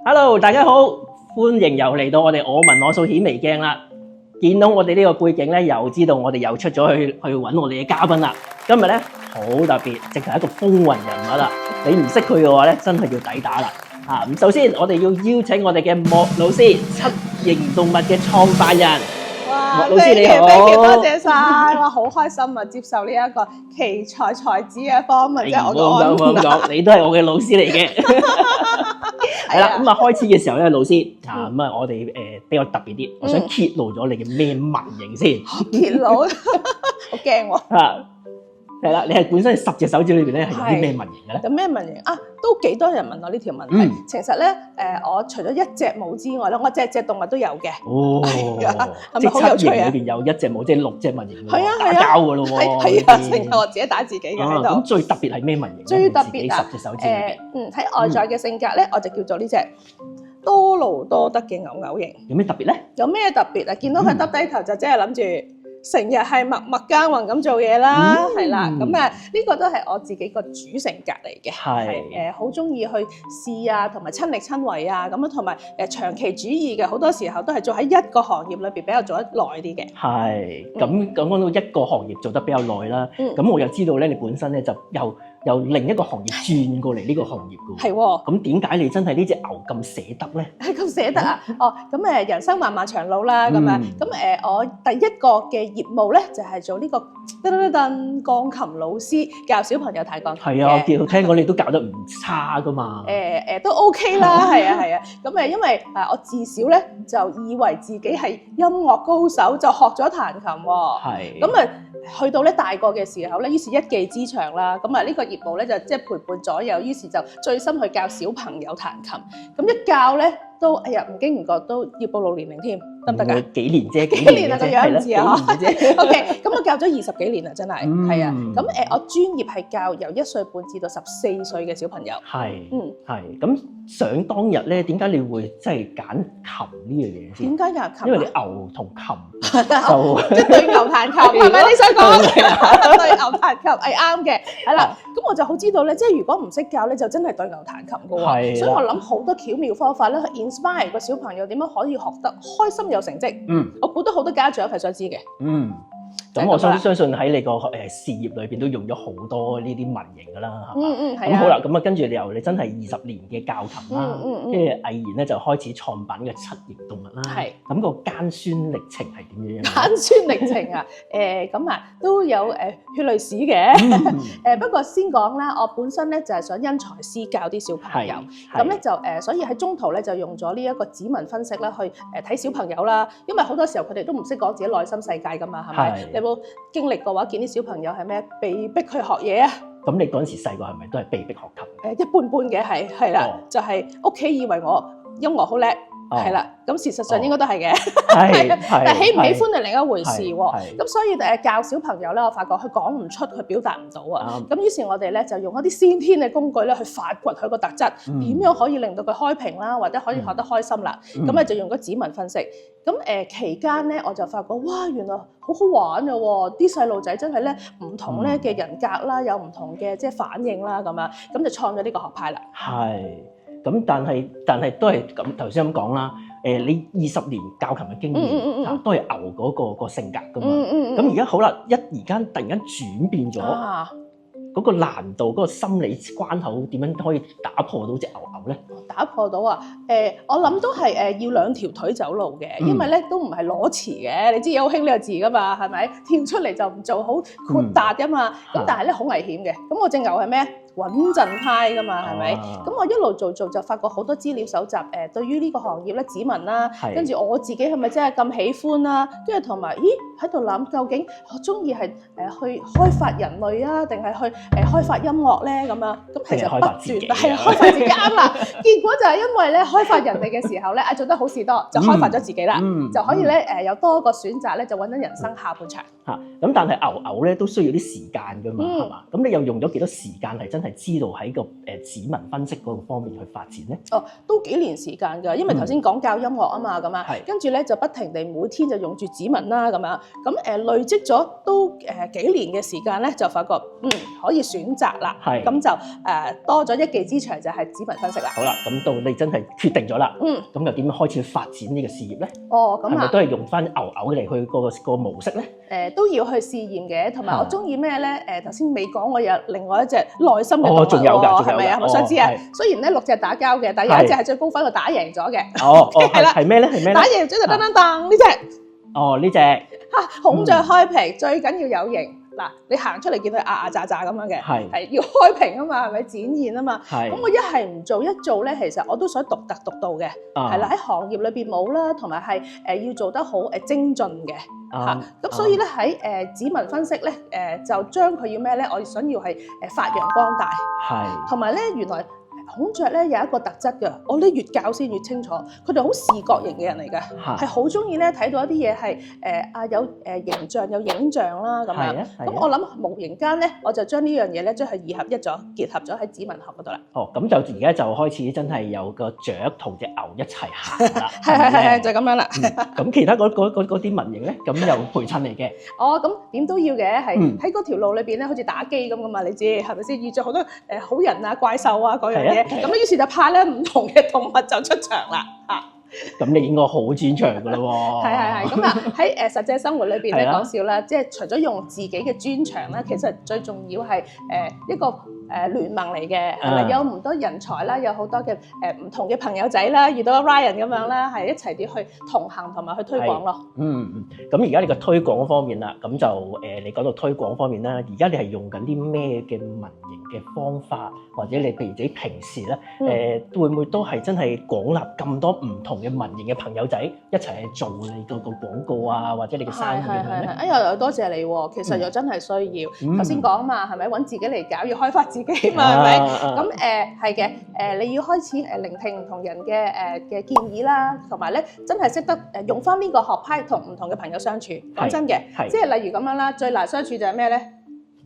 Hello，大家好，歡迎又嚟到我哋我問我數顯微鏡啦。見到我哋呢個背景咧，又知道我哋又出咗去揾我哋嘅嘉賓啦。今日咧好特別，直頭係一個風雲人物啦。你唔識佢嘅話咧，真係要抵打啦。咁首先我哋要邀請我哋嘅莫老師，七型動物嘅創辦人。哇！莫老師你好，多謝晒，哇！好開心啊，接受呢一個奇才才子嘅訪問，即係我嘅安講，你都係我嘅老師嚟嘅。係啦，咁啊開始嘅時候咧，老師咁啊，我哋比較特別啲，我想揭露咗你嘅咩紋型先。揭露，好驚喎。係啦，你係本身10隻手指裏邊咧係有啲咩紋型嘅咧？有咩紋型啊？都幾多人問我呢條問題。其實咧，我除咗一隻冇之外咧，我隻動物都有嘅。哦，係咪好有趣啊？裏邊有一隻冇，即係6隻紋型。係啊，打交㗎咯喎。係啊，成日我自己打自己嘅喺度。咁最特別係咩紋型？最特別啊！10隻手指。喺外在嘅性格咧，我就叫做呢隻多勞多得嘅牛牛型。有咩特別咧？有咩特別啊？見到佢耷低頭就即係諗住成日係默默耕耘咁做嘢啦，係啦，咁呢個都係我自己個主性格嚟嘅，係好中意去試啊，同埋親力親為啊，咁樣同埋長期主義嘅，好多時候都係做喺一個行業裏邊比較做得耐啲嘅。係，咁講到一個行業做得比較耐啦，咁我又知道咧，你本身咧就由另一個行業轉過嚟呢個行業嘅喎。係喎。咁點解你真係呢隻牛咁捨得咧？係咁捨得啊？哦，咁人生漫漫長路啦，咁樣，咁我第一個嘅業務咧就係做呢個鋼琴老師，教小朋友彈鋼琴。係啊，我聽講你都教得唔差噶嘛。都 OK 啦，係啊。咁因為我自小咧就以為自己係音樂高手，就學咗彈琴喎。係。咁去到咧大個嘅時候咧，於是一技之長啦。咁呢個業務咧就即係陪伴左右，於是就醉心去教小朋友彈琴。咁一教咧都唔經唔覺都要暴露年齡添，得唔得㗎？幾年啫，幾年啊個樣字啊！OK， 咁我教咗20幾年啦，真係係啊。咁我專業係教由1歲半至到14歲嘅小朋友。係，係。咁想當日咧，點解你會即係揀琴呢樣嘢先？點解揀琴？因為你牛同琴就即係對牛彈琴，係咪你想講？對牛彈琴係啱嘅，係啦。咁我就好知道咧，即係如果唔識教咧，就真係對牛彈琴㗎喎。所以我諗好多巧妙方法咧，去 inspire 個小朋友點樣可以學得開心有成績。我估得好多家長係想知嘅。咁我相信喺你個事業裏邊都用咗好多呢啲紋型㗎啦，係嘛？咁好啦，咁跟住你真係20年嘅教琴啦，跟住毅然咧就開始創辦嘅7型動物啦。係。咁個艱酸歷程係點樣？艱酸歷程啊，都有血淚史嘅。不過先講啦，我本身咧就係想因材施教啲小朋友，咁咧就所以喺中途咧就用咗呢一個指紋分析啦，去睇小朋友啦，因為好多時候佢哋都唔識講自己內心世界㗎嘛，係咪？有冇經歷過話見啲小朋友係咩被逼去學嘢啊？咁你嗰陣時細個係咪都係被逼學琴？一般般嘅係啦，就係屋企以為我音樂好叻，係啦，咁事實上應該都係嘅，但係喜唔喜歡係另一回事喎。咁所以教小朋友咧，我發覺佢講唔出，佢表達唔到啊。咁於是我哋咧就用一啲先天嘅工具咧去發掘佢個特質，點樣可以令到佢開屏啦，或者可以學得開心啦。咁咧就用個指紋分析。咁期間咧我就發覺哇，原來好好玩嘅喎！啲細路仔真係咧唔同咧嘅人格啦，有唔同嘅即係反應啦咁樣，咁就創咗呢個學派啦。係。咁但係都係咁頭先咁講啦。你20年教琴嘅經驗，都係牛嗰個性格噶嘛。咁而家好啦，而家突然間轉變咗，嗰個難度、嗰個心理關口點樣可以打破到隻牛咧？打破到啊！我諗都係要2條腿走路嘅，因為咧都唔係裸辭嘅，你知有好興呢個字噶嘛，係咪？跳出嚟就唔做好豁達噶嘛。咁但係咧好危險嘅。咁我隻牛係咩？穩陣派噶嘛，係咪？咁我一路做就發覺好多資料搜集，對於呢個行業咧指紋啦，跟住我自己係咪真係咁喜歡啦？跟住同埋，喺度諗究竟我中意係去開發人類啊，定係去開發音樂咧咁樣？咁其實不斷係開發自己啱啦。結果就係因為咧開發人哋嘅時候咧，做得好事多，就開發咗自己啦，就可以咧有多個選擇咧，就揾到人生下半場。咁但係牛咧都需要啲時間噶嘛，係嘛？咁你又用咗幾多時間係真真係知道喺個指紋分析嗰個方面去發展咧？哦，都幾年時間㗎，因為頭先講教音樂啊嘛，咁啊，跟住咧就不停地每天就用住指紋啦，咁樣，咁累積咗都幾年嘅時間咧，就發覺可以選擇啦，咁就多咗一技之長就係指紋分析啦。好啦，咁到你真係決定咗啦，咁又點樣開始發展呢個事業咧？哦，咁啊，係咪都係用翻牛嚟去個模式咧？都要去試驗嘅，同埋我中意咩咧？頭先未講，我有另外一隻內心嘅動物喎，係咪啊？我想知啊。雖然咧6隻打交嘅，但係有一隻係最高分，我打贏咗嘅。哦，係啦，係咩咧？係咩咧？打贏咗就噔噔噔呢隻。哦，呢隻孔雀開屏，最緊要有型。嗱，你行出嚟見佢牙喳喳咁樣嘅，係要開屏啊嘛，係咪展現啊嘛？咁我一係唔做，一做咧，其實我都想獨特獨到嘅，係啦，喺行業裏邊冇啦，同埋係要做得好精進嘅嚇。咁所以咧喺指紋分析咧就將佢要咩咧？我想要係發揚光大，係同埋咧原來。孔雀咧有一個特質嘅，我咧越教先越清楚，佢哋好視覺型嘅人嚟嘅，係好中意咧睇到一啲嘢係有形象有影像啦咁樣。咁我諗無形間咧，我就將呢樣嘢咧將佢二合一咗，結合咗喺指紋學嗰度啦。哦，咁就而家就開始真係有個雀同隻牛一齊行啦。係就咁樣啦。咁其他嗰啲紋型咧，咁又陪襯嚟嘅。哦，咁點都要嘅，係喺嗰條路裏邊咧，好似打機咁噶嘛，你知係咪先？遇著好多好人啊、怪獸啊嗰樣嘢。咁於是就派咧唔同嘅動物就出場啦嚇。咁你應該好專長噶啦喎。係。咁啊喺實際生活裏邊咧講笑啦，即係除咗用自己嘅專長咧，其實最重要係一個聯盟嚟嘅，係咪？有唔多人才啦，有好多嘅唔同嘅朋友仔啦，遇到 Ryan 咁樣啦，係一齊啲去同行同埋去推廣咯。咁而家你個推廣方面啦，咁就你講到推廣方面啦，而家你係用緊啲咩嘅紋型嘅方法，或者你譬如自己平時咧會唔會都係真係廣納咁多唔同嘅紋型嘅朋友仔一齊去做你個廣告啊，或者你嘅生意咁樣咧？哎呀，又多謝你喎，其實又真係需要。頭先講啊嘛，係咪揾自己嚟搞，要開發自己嘛，係咪？咁係嘅，你要開始聆聽唔同人嘅建議啦，同埋咧真係識得用翻呢個學派同唔同嘅朋友相處。講真嘅，即係例如咁樣啦，最難相處就係咩咧？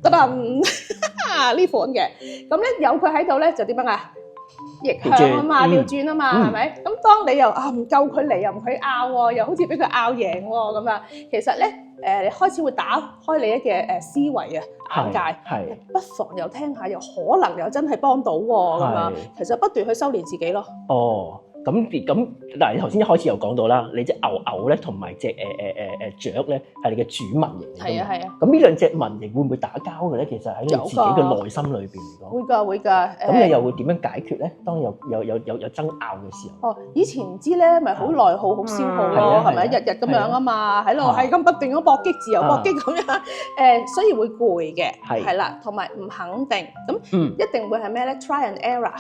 得啦，呢款嘅，咁咧有佢喺度咧就點樣啊？逆向啊嘛，調轉啊嘛，係咪？咁當你又唔夠佢嚟，又唔佢拗喎，又好似俾佢拗贏喎咁啊，其實咧你開始會打開你嘅思維啊眼界，不妨又聽下，又可能又真係幫到喎咁啊，其實不斷去修練自己咯。哦。咁嗱，你頭先一開始又講到啦，你隻牛咧同埋隻雀咧係你嘅主紋型嚟嘅。係啊。咁呢兩隻紋型會唔會打交嘅咧？其實喺你自己嘅內心裏邊嚟講。會㗎。咁你又會點樣解決咧？當有爭拗嘅時候。哦，以前唔知咧，咪好內耗、好消耗咯，係咪？日日咁樣啊嘛，喺度係咁不斷咁搏擊、自由搏擊咁樣，所以會攰嘅。係啦，同埋唔肯定，咁一定會係咩咧 ？Try and error。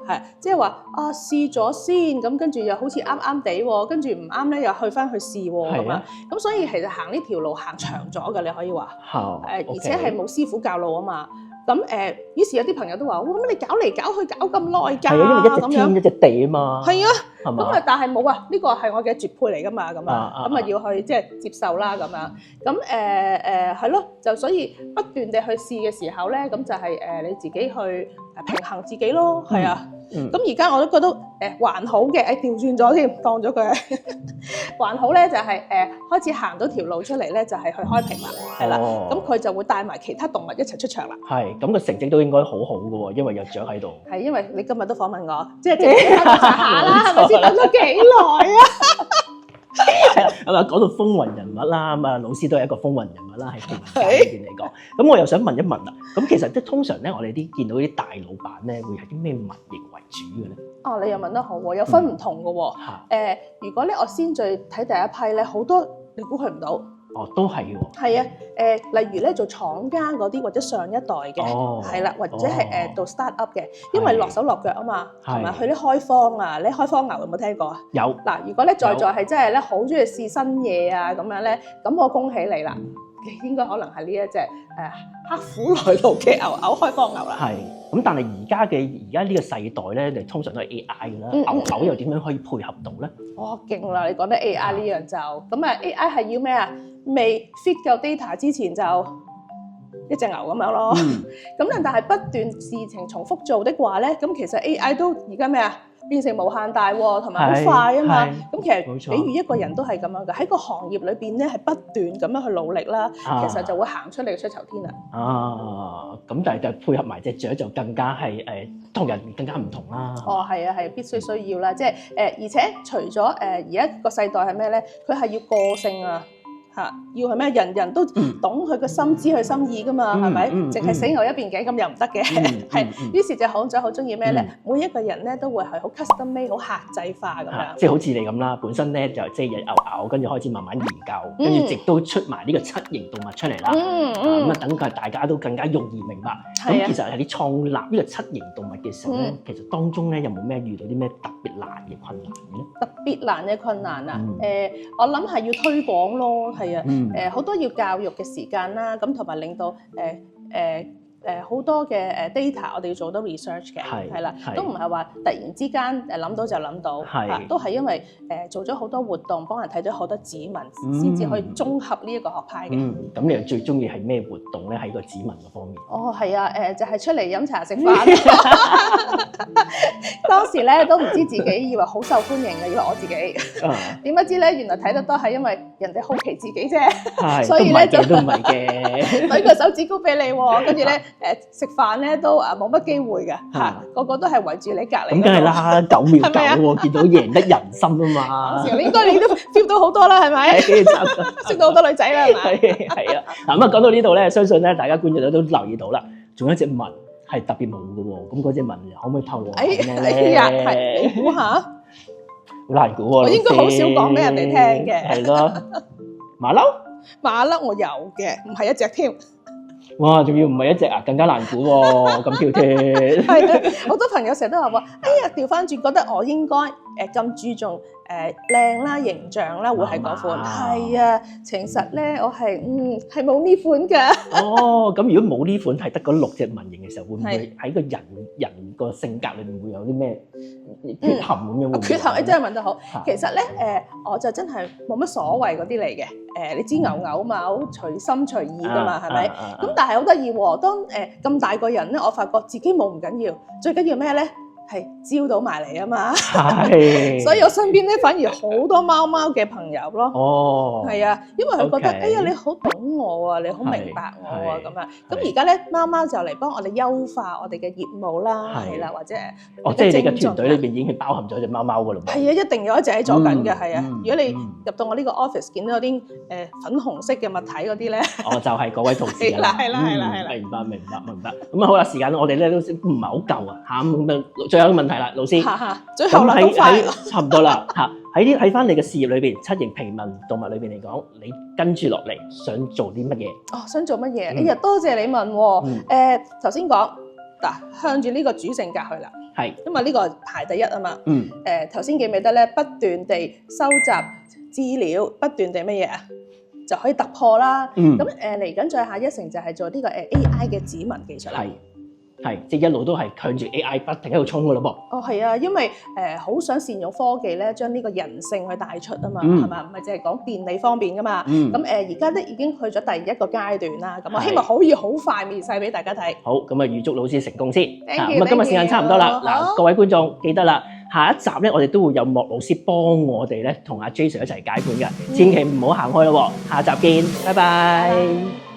係，即係話試咗先，咁跟住又好似啱啱地喎，跟住唔啱咧又去翻去試喎咁樣，咁所以其實行呢條路行長咗嘅，你可以話，而且係冇師傅教路啊嘛。咁於是有啲朋友都話：哇，咁你搞嚟搞去搞咁耐㗎，因為一隻天一隻地啊嘛。係啊，咁啊，但係冇啊，呢個係我嘅絕配嚟㗎嘛，咁啊要去即係接受啦咁樣。咁係咯，就所以不斷地去試嘅時候咧，咁就係你自己去平衡自己咯，係啊。咁而家我都覺得還好嘅，調轉咗添，當咗佢還好咧，就係開始行到條路出嚟咧，就係去開屏啦，係啦。咁佢就會帶埋其他動物一齊出場啦。係，咁個成績都應該好好嘅喎，因為有雀喺度。係，因為你今日都訪問我，即係直接開場下啦，係咪先等咗幾耐啊？係啦，咁啊講到風雲人物啦，咁啊老師都係一個風雲人物啦，喺電影界裏邊嚟講。咁我又想問一問啦，咁其實即係通常咧，我哋見到啲大老闆咧，會係啲咩紋型為主嘅咧？哦，你又問得好喎，有分唔同嘅喎。如果咧我先最睇第一批咧，好多你估佢唔到。哦，都係喎。係啊，例如咧做廠家嗰啲或者上一代嘅，係啦，或者係做 start up 嘅，因為落手落腳啊嘛，同埋去啲開荒啊，你開荒牛有冇聽過啊？有。嗱，如果咧在座係真係咧好中意試新嘢啊咁樣咧，咁我恭喜你啦，應該可能係呢一隻刻苦來勞嘅牛開荒牛啦。係。咁但係而家呢個世代咧，你通常都係 AI 㗎啦，牛又點樣可以配合到咧？哇，勁啦！你講得 AI 呢樣就咁啊 ，AI 係要咩啊？未 fit 夠 data 之前就一隻牛咁樣咯。咁但係不斷事情重複做的話咧，咁其實 AI 都而家咩啊？變成無限大喎，同埋好快啊嘛。咁其實比喻一個人都係咁樣嘅，喺個行業裏邊咧係不斷咁樣去努力啦，其實就會行出你嘅出頭天啦。咁但係就配合埋隻雀就更加係同人更加唔同啦。係啊，係必須需要啦，即係而且除咗而家個世代係咩咧？佢係要個性啊。要係咩？人人都懂佢個心，知佢心意噶嘛，係咪？淨係死牛一邊頸咁又唔得嘅，係。於是就好中意咩咧？每一個人咧都會係好 custom made、好客製化咁樣。即係好似你咁啦，本身咧就即係咬，跟住開始慢慢研究，跟住直到出埋呢個7型動物出嚟啦。咁啊，等佢大家都更加容易明白。咁其實係你創立呢個7型動物嘅時候咧，其實當中咧有冇咩遇到啲咩特別難嘅困難嘅咧？特別難嘅困難啊？我諗係要推廣咯，好多要教育嘅時間啦，咁同埋令到好多嘅data，我哋要做到 research 嘅，係啦，都唔係話突然之間諗到就諗到，都係因為做咗好多活動，幫人睇咗好多指紋，先至可以綜合呢一個學派嘅。咁你最中意係咩活動咧？喺個指紋嗰方面？係啊，就係出嚟飲茶食飯。當時咧都唔知自己以為好受歡迎嘅，以為我自己點不知咧，原來睇得多係因為人哋好奇自己啫，所以咧就都唔係嘅，舉個手指公俾你喎，跟住咧食飯咧都冇乜機會嘅，個個都係圍住你隔離。咁梗係啦，9秒9喎，見到贏得人心啊嘛！應該你都 feel 到好多啦，係咪？識到好多女仔啦，係咪？係啊，嗱咁啊講到呢度咧，相信咧大家觀眾都留意到啦，仲有一隻紋係特別冇嘅喎，咁嗰隻紋可唔可以透露下咩咧？係你估下？好難估喎，我應該好少講俾人哋聽嘅。係咯，馬騮？馬騮我有嘅，唔係一隻添。哇，仲要唔係一隻啊，更加難估喎，咁跳脫。係啊，好多朋友成日都話哎呀，調翻轉覺得我應該咁注重靚啦、形象啦，會係嗰款。係啊，其實咧我係冇呢款㗎。咁如果冇呢款，係得嗰6隻紋型嘅時候，會唔會喺個人個性格裏面會有啲咩缺陷咁樣？會缺陷你真係問得好。其實咧我就真係冇乜所謂嗰啲嚟嘅。你知牛牛嘛，好隨心隨意㗎嘛，係咪？咁但係好得意喎，當咁大個人咧，我發覺自己冇唔緊要，最緊要咩咧？係招到埋嚟啊嘛，所以我身邊咧反而好多貓貓嘅朋友咯。係啊，因為佢覺得哎呀你好懂我啊，你好明白我啊咁啊。咁而家咧貓貓就嚟幫我哋優化我哋嘅業務啦，係啦，或者即係你嘅團隊裏邊已經包含咗隻貓貓㗎啦。係啊，一定有一隻喺做緊嘅，係啊。如果你入到我呢個 office 見到有啲粉紅色嘅物體嗰啲咧，就係嗰位同事啦。係啦。明白。咁啊好啦，時間我哋咧都唔係好夠啊嚇，咁啊最後一個問題啦，老師。最後啦，咁快差唔多啦嚇。喺翻你嘅事業裏邊，7型皮紋動物裏邊嚟講，你跟住落嚟想做啲乜嘢？想做乜嘢？哎呀，多謝你問喎。頭先講嗱，向住呢個主性格去啦。係，因為呢個排第一啊嘛。頭先記唔記得咧？不斷地收集資料，不斷地乜嘢啊？就可以突破啦。咁嚟緊再下一城就係做呢個AI 嘅指紋技術啦。係，即係一路都係向住 AI 不停喺度衝㗎咯噃。係啊，因為好想善用科技咧，將呢個人性去帶出啊嘛，係嘛？唔係淨係講便利方便㗎嘛。咁而家都已經去咗第1個階段啦。咁我希望可以好快面世俾大家睇。好，咁啊預祝老師成功先。咁啊今日時間差唔多啦。嗱，各位觀眾記得啦，下一集咧我哋都會有莫老師幫我哋咧同阿 Jason 一齊解盤嘅，千祈唔好行開咯。下集見，拜拜。